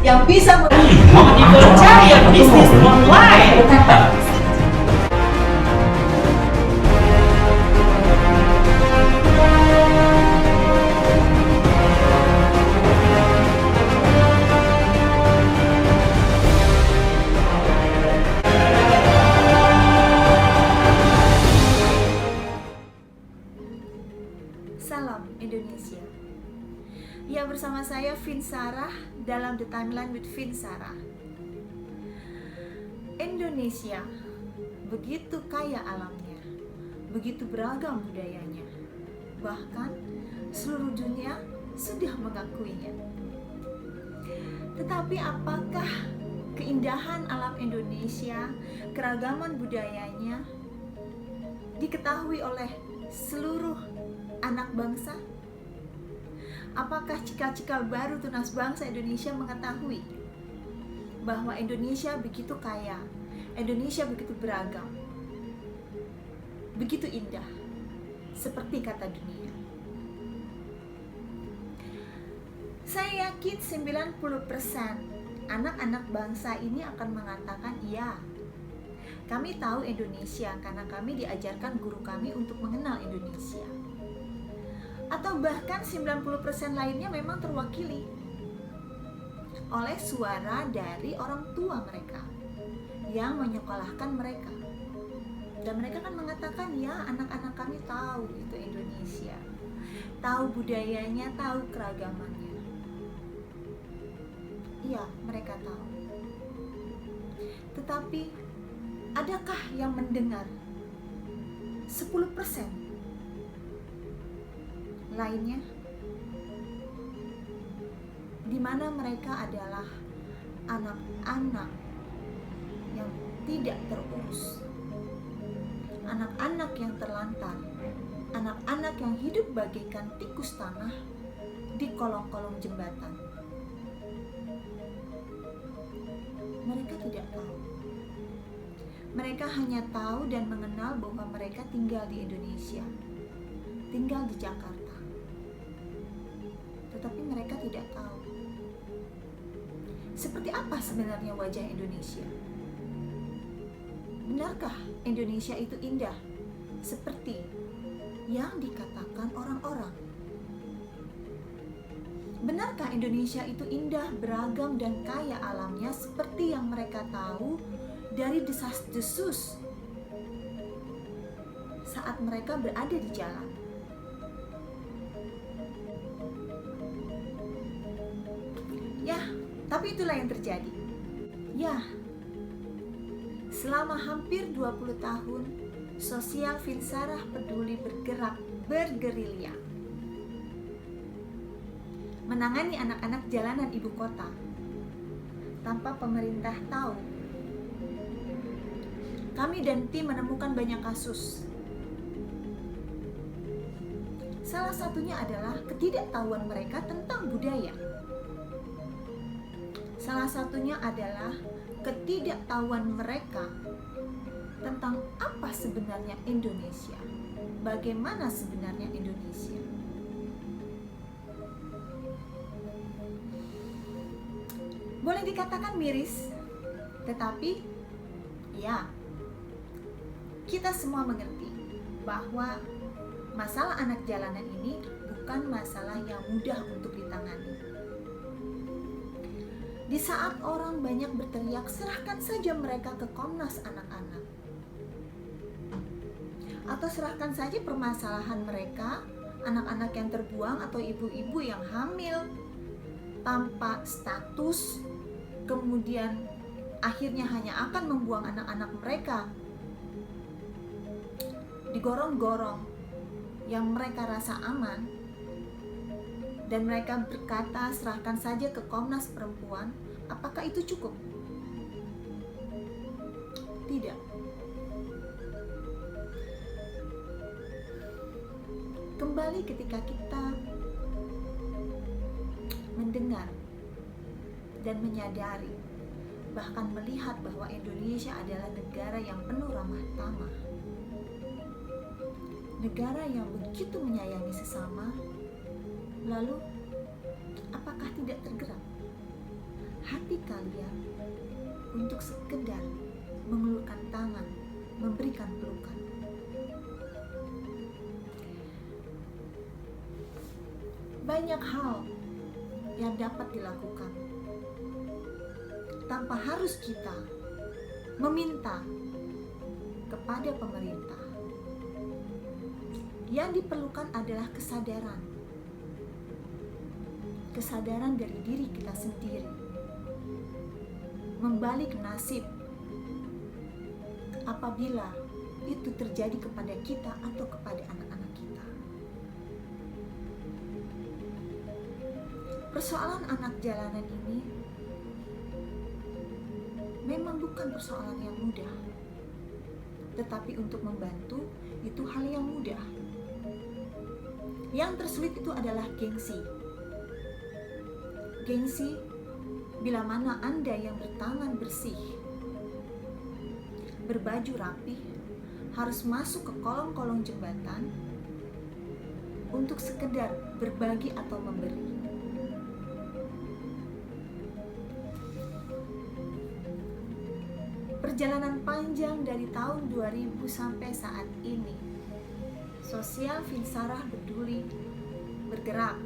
yang bisa dipercaya bisnis online. Salam Indonesia. Ya, bersama saya Vin Sarah dalam The Timeline with Vin Sarah. Indonesia begitu kaya alamnya, begitu beragam budayanya. Bahkan seluruh dunia sudah mengakuinya. Tetapi apakah keindahan alam Indonesia, keragaman budayanya diketahui oleh seluruh anak bangsa? Apakah cikal-cikal baru tunas bangsa Indonesia mengetahui bahwa Indonesia begitu kaya, Indonesia begitu beragam, begitu indah, seperti kata dunia? Saya yakin 90% anak-anak bangsa ini akan mengatakan iya. Kami tahu Indonesia karena kami diajarkan guru kami untuk mengenal Indonesia. Atau bahkan 90% lainnya memang terwakili oleh suara dari orang tua mereka yang menyekolahkan mereka. Dan mereka kan mengatakan, ya, anak-anak kami tahu itu Indonesia, tahu budayanya, tahu keragamannya. Iya, mereka tahu. Tetapi adakah yang mendengar 10% lainnya, di mana mereka adalah anak-anak yang tidak terurus, anak-anak yang terlantar, anak-anak yang hidup bagaikan tikus tanah di kolong-kolong jembatan? Mereka tidak tahu. Mereka hanya tahu dan mengenal bahwa mereka tinggal di Indonesia, tinggal di Jakarta. Tetapi mereka tidak tahu seperti apa sebenarnya wajah Indonesia. Benarkah Indonesia itu indah seperti yang dikatakan orang-orang? Benarkah Indonesia itu indah, beragam, dan kaya alamnya seperti yang mereka tahu dari desas-desus saat mereka berada di jalan? Ya, tapi itulah yang terjadi. Ya, selama hampir 20 tahun, Sosial Vin Sarah Peduli bergerak bergerilya menangani anak-anak jalanan ibu kota tanpa pemerintah tahu. Kami dan tim menemukan banyak kasus. Salah satunya adalah ketidaktahuan mereka tentang budaya. Salah satunya adalah ketidaktahuan mereka tentang apa sebenarnya Indonesia, bagaimana sebenarnya Indonesia. Boleh dikatakan miris, tetapi ya, kita semua mengerti bahwa masalah anak jalanan ini bukan masalah yang mudah untuk ditangani. Di saat orang banyak berteriak, serahkan saja mereka ke Komnas Anak-anak. Atau serahkan saja permasalahan mereka, anak-anak yang terbuang atau ibu-ibu yang hamil tanpa status, kemudian akhirnya hanya akan membuang anak-anak mereka di gorong-gorong yang mereka rasa aman. Dan mereka berkata, serahkan saja ke Komnas Perempuan. Apakah itu cukup? Tidak. Kembali ketika kita mendengar dan menyadari, bahkan melihat bahwa Indonesia adalah negara yang penuh ramah tamah, negara yang begitu menyayangi sesama, lalu apakah tidak tergerak hati kalian untuk sekedar mengulurkan tangan, memberikan pelukan. Banyak hal yang dapat dilakukan tanpa harus kita meminta kepada pemerintah. Yang diperlukan adalah kesadaran dari diri kita sendiri, membalik nasib apabila itu terjadi kepada kita atau kepada anak-anak kita. Persoalan anak jalanan ini memang bukan persoalan yang mudah, tetapi untuk membantu itu hal yang mudah. Yang tersulit itu adalah gengsi. Gengsi bila mana Anda yang bertangan bersih, berbaju rapi, harus masuk ke kolong-kolong jembatan untuk sekedar berbagi atau memberi. Perjalanan panjang dari tahun 2000 sampai saat ini, Sosial Vinsarah Peduli bergerak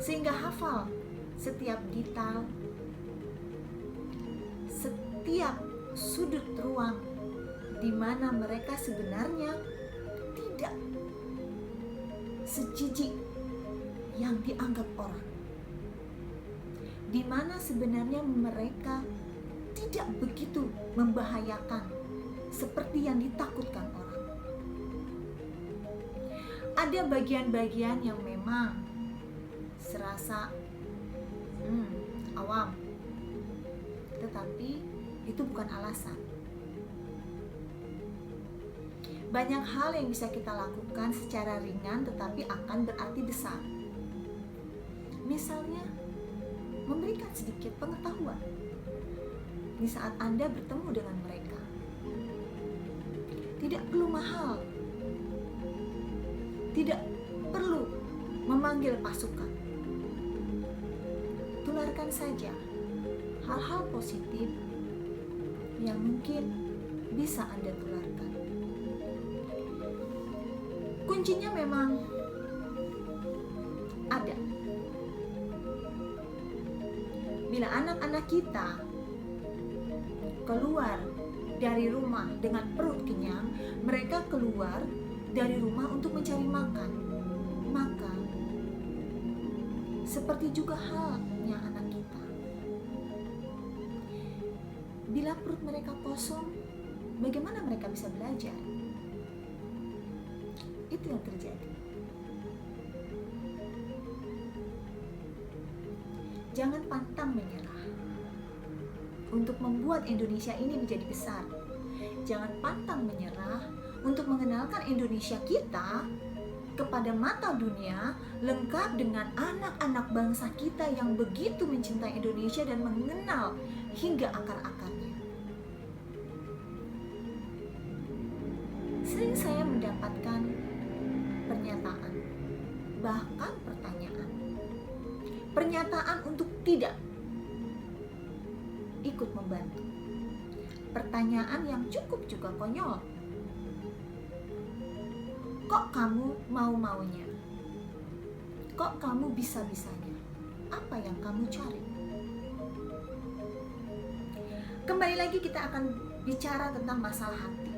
sehingga hafal setiap detail, setiap sudut ruang di mana mereka sebenarnya tidak sejijik yang dianggap orang, di mana sebenarnya mereka tidak begitu membahayakan seperti yang ditakutkan orang. Ada bagian-bagian yang memang serasa awam, tetapi itu bukan alasan. Banyak hal yang bisa kita lakukan secara ringan tetapi akan berarti besar. Misalnya, memberikan sedikit pengetahuan di saat Anda bertemu dengan mereka. Tidak perlu mahal, tidak perlu memanggil pasukan. Tularkan saja hal-hal positif yang mungkin bisa Anda tularkan. Kuncinya memang ada. Bila anak-anak kita keluar dari rumah dengan perut kenyang, mereka keluar dari rumah untuk mencari makan, maka seperti juga halnya anak kita. Bila perut mereka kosong, bagaimana mereka bisa belajar? Itu yang terjadi. Jangan pantang menyerah untuk membuat Indonesia ini menjadi besar. Jangan pantang menyerah untuk mengenalkan Indonesia kita kepada mata dunia, lengkap dengan anak-anak bangsa kita yang begitu mencintai Indonesia dan mengenal hingga akar-akarnya. Sering saya mendapatkan pernyataan, bahkan pernyataan untuk tidak ikut membantu. Pertanyaan yang cukup juga konyol. Kok kamu mau-maunya? Kok kamu bisa-bisanya? Apa yang kamu cari? Kembali lagi kita akan bicara tentang masalah hati.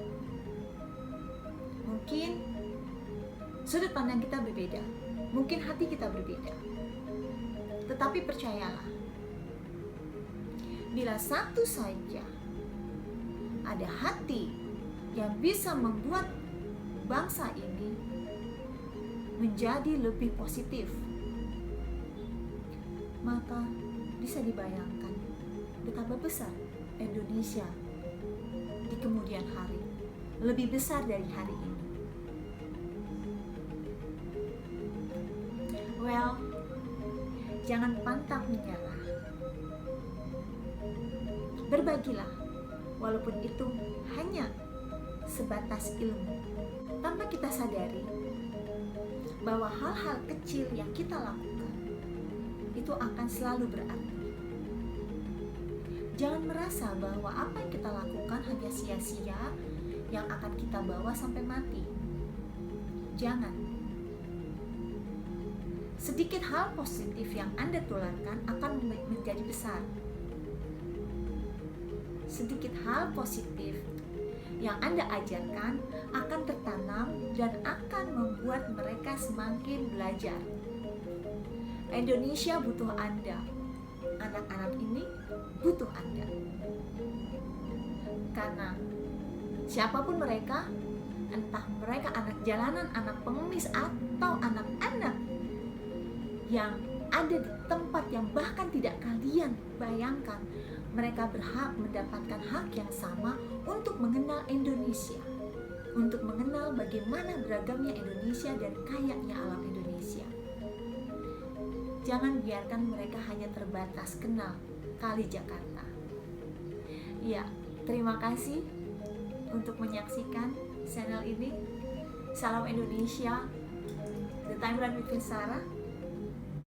Mungkin sudut pandang kita berbeda, mungkin hati kita berbeda. Tetapi percayalah, bila satu saja ada hati yang bisa membuat bangsa ini menjadi lebih positif, maka bisa dibayangkan betapa besar Indonesia di kemudian hari, lebih besar dari hari ini. Well, jangan pantang menyerah. Berbagilah, walaupun itu hanya sebatas ilmu. Tanpa kita sadari bahwa hal-hal kecil yang kita lakukan itu akan selalu berarti. Jangan merasa bahwa apa yang kita lakukan hanya sia-sia yang akan kita bawa sampai mati. Jangan. Sedikit hal positif yang Anda tularkan akan menjadi besar. Sedikit hal positif yang Anda ajarkan akan tertanam dan akan membuat mereka semakin belajar. Indonesia butuh Anda. Anak-anak ini butuh Anda. Karena siapapun mereka, entah mereka anak jalanan, anak pengemis, atau anak-anak yang ada di tempat yang bahkan tidak kalian bayangkan, mereka berhak mendapatkan hak yang sama untuk mengenal Indonesia, untuk mengenal bagaimana beragamnya Indonesia dan kayanya alam Indonesia. Jangan biarkan mereka hanya terbatas kenal kali Jakarta. Ya, terima kasih untuk menyaksikan channel ini. Salam Indonesia, The Timeline with Sarah.